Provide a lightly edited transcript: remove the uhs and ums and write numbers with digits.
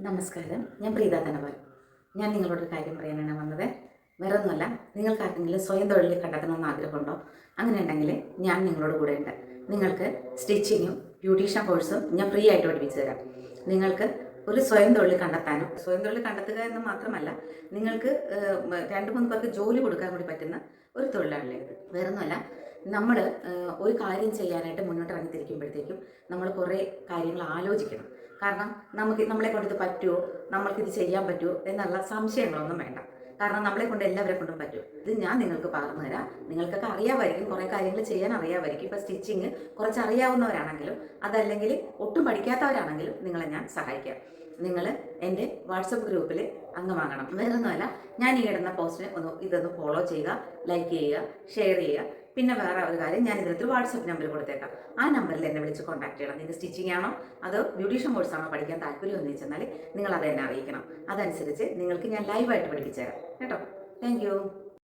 നമസ്കാരം, ഞാൻ പ്രീത ധനപാൽ. ഞാൻ നിങ്ങളോടൊരു കാര്യം പറയാനാണ് വന്നത്. വേറെ ഒന്നുമല്ല, നിങ്ങൾക്ക് ആർക്കെങ്കിലും സ്വയം തൊഴിൽ കണ്ടെത്തണമെന്ന് ആഗ്രഹമുണ്ടോ? അങ്ങനെ ഉണ്ടെങ്കിൽ ഞാൻ നിങ്ങളോട് കൂടെ ഉണ്ട്. നിങ്ങൾക്ക് സ്റ്റിച്ചിങ്ങും ബ്യൂട്ടീഷ്യൻ കോഴ്സും ഞാൻ ഫ്രീ ആയിട്ട് പഠിപ്പിച്ചു തരാം. നിങ്ങൾക്ക് ഒരു സ്വയം തൊഴിൽ കണ്ടെത്താനും സ്വയം തൊഴിൽ കണ്ടെത്തുക എന്ന് മാത്രമല്ല, നിങ്ങൾക്ക് 2-3 പേർക്ക് ജോലി കൊടുക്കാൻ കൂടി പറ്റുന്ന ഒരു തൊഴിലാണല്ലേ ഇത്. വേറെ ഒന്നുമല്ല, നമ്മൾ ഒരു കാര്യം ചെയ്യാനായിട്ട് മുന്നോട്ട് ഇറങ്ങിത്തിരിക്കുമ്പോഴത്തേക്കും നമ്മൾ കുറേ കാര്യങ്ങൾ ആലോചിക്കണം. കാരണം നമ്മളെ കൊണ്ട് ഇത് പറ്റുമോ, നമ്മൾക്കിത് ചെയ്യാൻ പറ്റുമോ എന്നുള്ള സംശയങ്ങളൊന്നും വേണ്ട. കാരണം നമ്മളെ കൊണ്ട് എല്ലാവരെ കൊണ്ടും പറ്റും. ഇത് ഞാൻ നിങ്ങൾക്ക് പറഞ്ഞു തരാം. നിങ്ങൾക്കൊക്കെ അറിയാമായിരിക്കും, കുറേ കാര്യങ്ങൾ ചെയ്യാൻ അറിയാമായിരിക്കും. ഇപ്പോൾ സ്റ്റിച്ചിങ് കുറച്ച് അറിയാവുന്നവരാണെങ്കിലും അതല്ലെങ്കിൽ ഒട്ടും പഠിക്കാത്തവരാണെങ്കിലും നിങ്ങളെ ഞാൻ സഹായിക്കാം. നിങ്ങൾ എൻ്റെ വാട്സപ്പ് ഗ്രൂപ്പിൽ അംഗമാകണം. വേറൊന്നുമല്ല, ഞാൻ ഈ ഇടുന്ന പോസ്റ്റിന് ഇതൊന്ന് ഫോളോ ചെയ്യുക, ലൈക്ക് ചെയ്യുക, ഷെയർ ചെയ്യുക. പിന്നെ വേറെ ഒരു കാര്യം, ഞാൻ ഇതിനകത്ത് വാട്സപ്പ് നമ്പർ കൊടുത്തേക്കാം. ആ നമ്പറിൽ എന്നെ വിളിച്ച് കോൺടാക്ട് ചെയ്യണം. നിങ്ങൾക്ക് സ്റ്റിച്ചിങ് ആണോ അതോ ബ്യൂട്ടീഷ്യൻ കോഴ്സാണോ പഠിക്കാൻ താല്പര്യം എന്ന് വെച്ചെന്നാൽ നിങ്ങൾ അത് എന്നെ അറിയിക്കണം. അതനുസരിച്ച് നിങ്ങൾക്ക് ഞാൻ ലൈവായിട്ട് പഠിപ്പിച്ചു തരാം കേട്ടോ. Thank you.